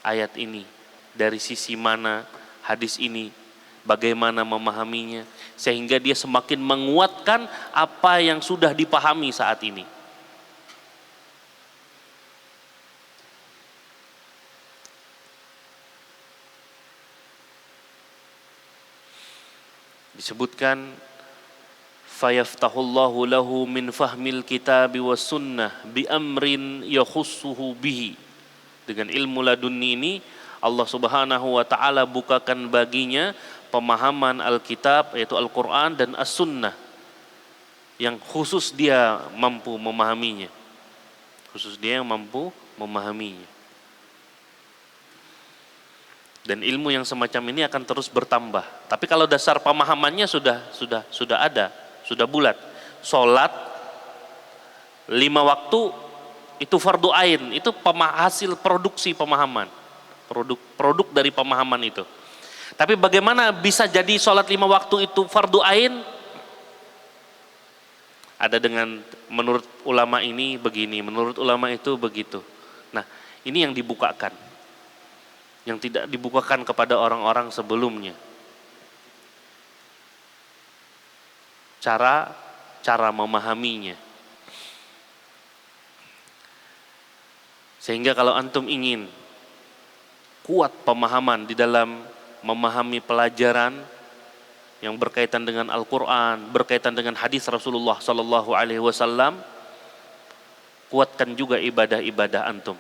ayat ini, dari sisi mana hadis ini, bagaimana memahaminya, sehingga dia semakin menguatkan apa yang sudah dipahami saat ini. Disebutkan fayaftahullahu lahu min fahmil kitabi was sunnah bi amrin yakhussuhu bihi. Dengan ilmu laduni ini Allah Subhanahu wa taala bukakan baginya pemahaman Alkitab yaitu Al-Qur'an dan As-Sunnah yang khusus dia mampu memahaminya. Khusus dia yang mampu memahaminya. Dan ilmu yang semacam ini akan terus bertambah. Tapi kalau dasar pemahamannya sudah ada, sudah bulat. Salat 5 waktu itu fardu ain, itu hasil produksi pemahaman. Produk dari pemahaman itu. Tapi bagaimana bisa jadi salat 5 waktu itu fardu ain? Ada dengan menurut ulama ini begini, menurut ulama itu begitu. Nah, ini yang dibukakan. Yang tidak dibukakan kepada orang-orang sebelumnya. Cara memahaminya. Sehingga kalau antum ingin kuat pemahaman di dalam memahami pelajaran yang berkaitan dengan Al-Quran, berkaitan dengan hadis Rasulullah Sallallahu Alaihi Wasallam, kuatkan juga ibadah-ibadah antum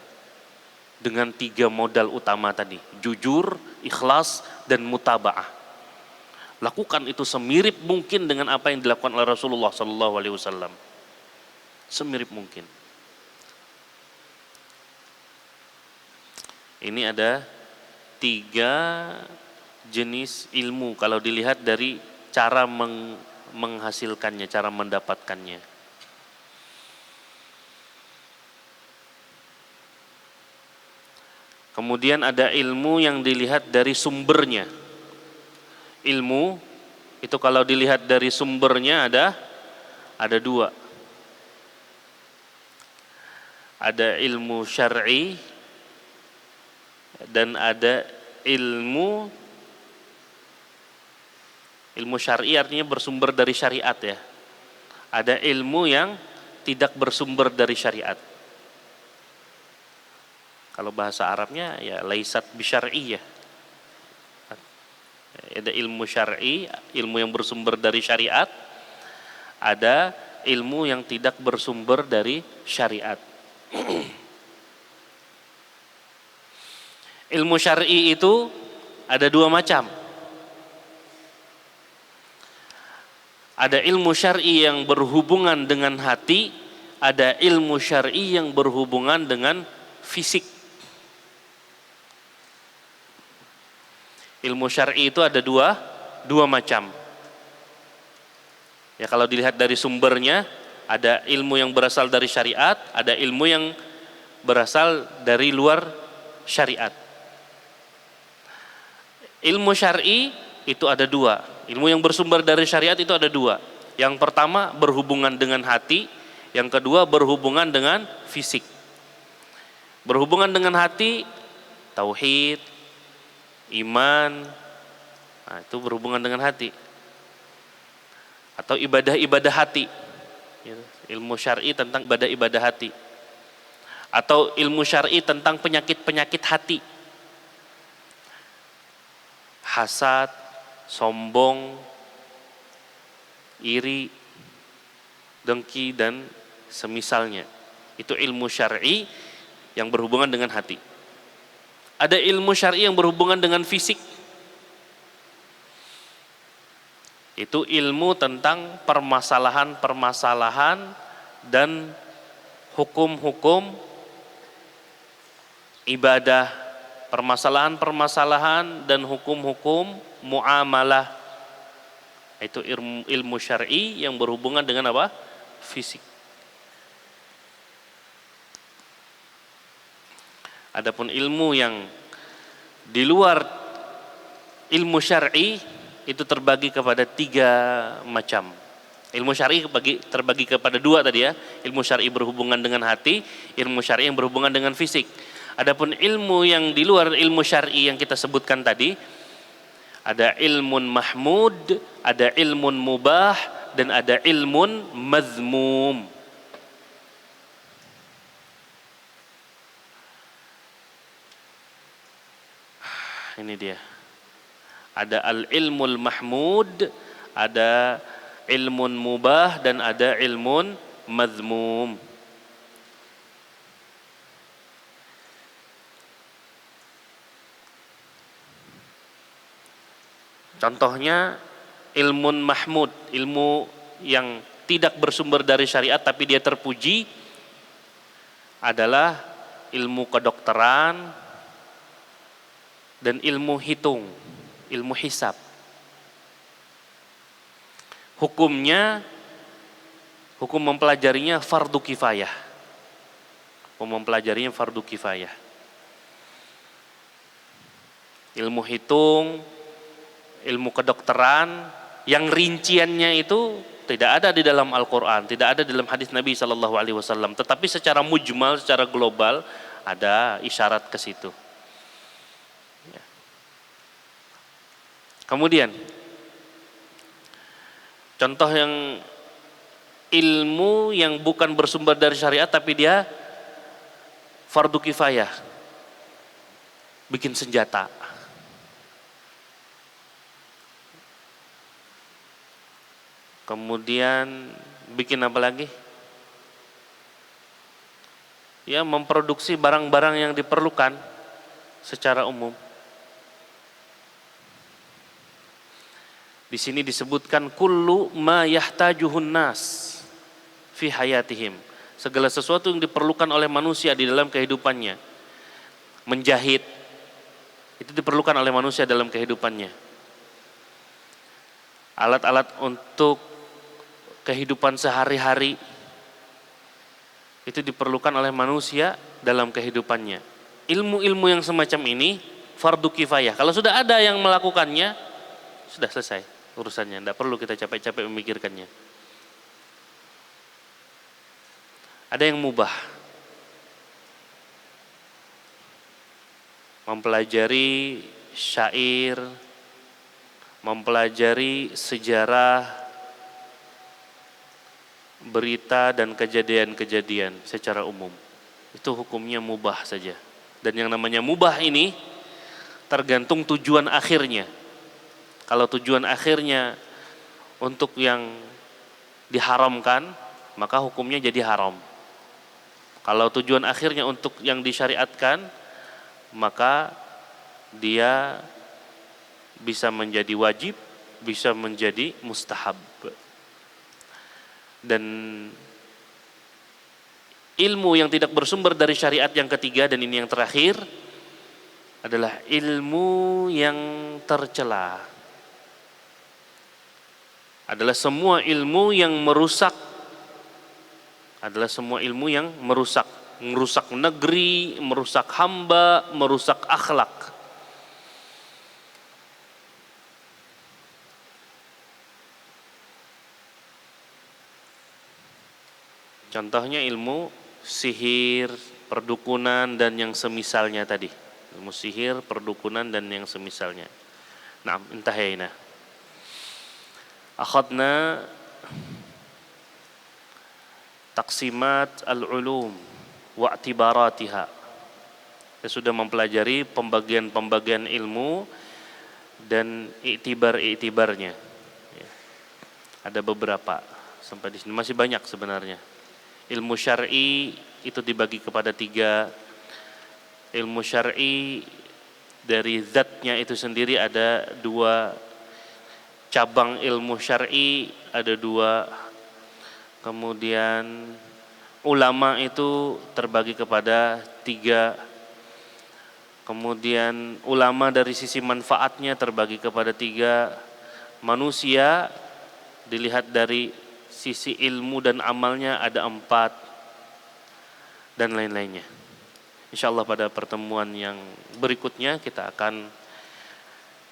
dengan 3 modal utama tadi, jujur, ikhlas, dan mutaba'ah. Lakukan itu semirip mungkin dengan apa yang dilakukan oleh Rasulullah Sallallahu Alaihi Wasallam, semirip mungkin. Ini ada 3 jenis ilmu kalau dilihat dari cara menghasilkannya, cara mendapatkannya. Kemudian ada ilmu yang dilihat dari sumbernya. Ilmu itu kalau dilihat dari sumbernya ada 2. Ada ilmu syar'i dan ada ilmu syar'i artinya bersumber dari syariat ya. Ada ilmu yang tidak bersumber dari syariat. Kalau bahasa Arabnya ya laisat bisyar'iyyah. Ada ilmu syar'i, ilmu yang bersumber dari syariat. Ada ilmu yang tidak bersumber dari syariat. Ilmu syar'i itu ada 2 macam. Ada ilmu syar'i yang berhubungan dengan hati, ada ilmu syar'i yang berhubungan dengan fisik. Ilmu syar'i itu ada dua macam. Ya kalau dilihat dari sumbernya, ada ilmu yang berasal dari syariat, ada ilmu yang berasal dari luar syariat. Ilmu syar'i itu ada 2. Ilmu yang bersumber dari syariat itu ada 2. Yang pertama berhubungan dengan hati, yang kedua berhubungan dengan fisik. Berhubungan dengan hati, tauhid, iman, nah itu berhubungan dengan hati. Atau ibadah-ibadah hati, ilmu syar'i tentang ibadah-ibadah hati. Atau ilmu syar'i tentang penyakit-penyakit hati, hasad, sombong, iri, dengki dan semisalnya. Itu ilmu syar'i yang berhubungan dengan hati. Ada ilmu syar'i yang berhubungan dengan fisik. Itu ilmu tentang permasalahan-permasalahan dan hukum-hukum ibadah, permasalahan-permasalahan dan hukum-hukum muamalah. Itu ilmu syar'i yang berhubungan dengan apa? Fisik. Adapun ilmu yang di luar ilmu syar'i itu terbagi kepada 3 macam. Ilmu syar'i terbagi kepada 2 tadi ya. Ilmu syar'i berhubungan dengan hati, ilmu syar'i yang berhubungan dengan fisik. Adapun ilmu yang di luar ilmu syar'i yang kita sebutkan tadi, ada ilmun mahmud, ada ilmun mubah, dan ada ilmun mazmum. Ini dia. Ada al-ilmul mahmud, ada ilmun mubah dan ada ilmun madhmum. Contohnya ilmun mahmud, ilmu yang tidak bersumber dari syariat tapi dia terpuji adalah ilmu kedokteran dan ilmu hitung, ilmu hisab. Hukumnya, hukum mempelajarinya fardu kifayah. Hukum mempelajarinya fardu kifayah. Ilmu hitung, ilmu kedokteran yang rinciannya itu tidak ada di dalam Al-Quran, tidak ada di dalam hadis Nabi SAW, tetapi secara mujmal, secara global ada isyarat ke situ. Kemudian contoh yang ilmu yang bukan bersumber dari syariat tapi dia fardu kifayah, bikin senjata. Kemudian bikin apa lagi? Ya, memproduksi barang-barang yang diperlukan secara umum. Di sini disebutkan kullu ma yahtajuhun nas fi hayatihim. Segala sesuatu yang diperlukan oleh manusia di dalam kehidupannya. Menjahit itu diperlukan oleh manusia dalam kehidupannya. Alat-alat untuk kehidupan sehari-hari itu diperlukan oleh manusia dalam kehidupannya. Ilmu-ilmu yang semacam ini fardu kifayah. Kalau sudah ada yang melakukannya, sudah selesai urusannya, tidak perlu kita capek-capek memikirkannya. Ada yang mubah, mempelajari syair, mempelajari sejarah, berita dan kejadian-kejadian secara umum. Itu hukumnya mubah saja. Dan yang namanya mubah ini tergantung tujuan akhirnya. Kalau tujuan akhirnya untuk yang diharamkan, maka hukumnya jadi haram. Kalau tujuan akhirnya untuk yang disyariatkan, maka dia bisa menjadi wajib, bisa menjadi mustahab. Dan ilmu yang tidak bersumber dari syariat yang ketiga, dan ini yang terakhir, adalah ilmu yang tercela. Adalah semua ilmu yang merusak, adalah semua ilmu yang merusak negeri, merusak hamba, merusak akhlak. Contohnya ilmu sihir, perdukunan dan yang semisalnya tadi. Ilmu sihir, perdukunan dan yang semisalnya. Naam, intahayna. Akhadna taksimat al-ulum wa i'tibaratiha. Kita sudah mempelajari pembagian-pembagian ilmu dan i'tibar-i'tibarnya. Ya. Ada beberapa sampai di sini, masih banyak sebenarnya. Ilmu syar'i itu dibagi kepada 3. Ilmu syar'i dari zatnya itu sendiri ada 2. Cabang ilmu syar'i ada 2. Kemudian ulama itu terbagi kepada 3. Kemudian ulama dari sisi manfaatnya terbagi kepada 3. Manusia dilihat dari sisi ilmu dan amalnya ada 4. Dan lain-lainnya. InsyaAllah pada pertemuan yang berikutnya kita akan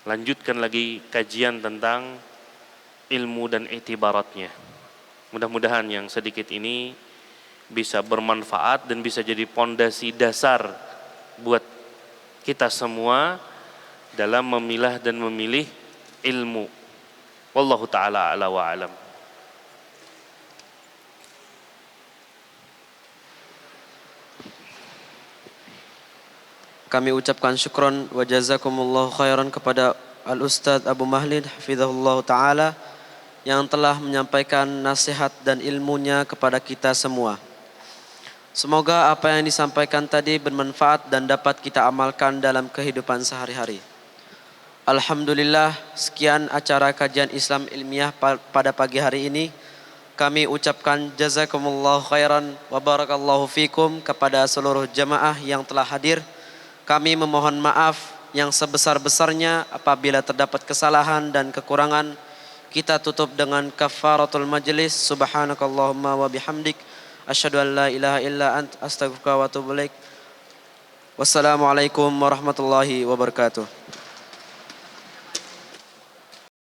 lanjutkan lagi kajian tentang ilmu dan i'tibaratnya. Mudah-mudahan yang sedikit ini bisa bermanfaat dan bisa jadi pondasi dasar buat kita semua dalam memilah dan memilih ilmu. Wallahu ta'ala a'la wa a'lam. Kami ucapkan syukron wa jazakumullahu khairan kepada Al-Ustadz Abu Mahlid hafizahullah ta'ala yang telah menyampaikan nasihat dan ilmunya kepada kita semua. Semoga apa yang disampaikan tadi bermanfaat dan dapat kita amalkan dalam kehidupan sehari-hari. Alhamdulillah, sekian acara kajian Islam ilmiah pada pagi hari ini. Kami ucapkan jazakumullahu khairan wa barakallahu fikum kepada seluruh jamaah yang telah hadir. Kami memohon maaf yang sebesar-besarnya apabila terdapat kesalahan dan kekurangan. Kita tutup dengan kafaratul majlis. Subhanakallahumma wa bihamdik, asyhadu an la ilaha illa ant, astaghfiruka wa atubu ilaik. Wassalamualaikum warahmatullahi wabarakatuh.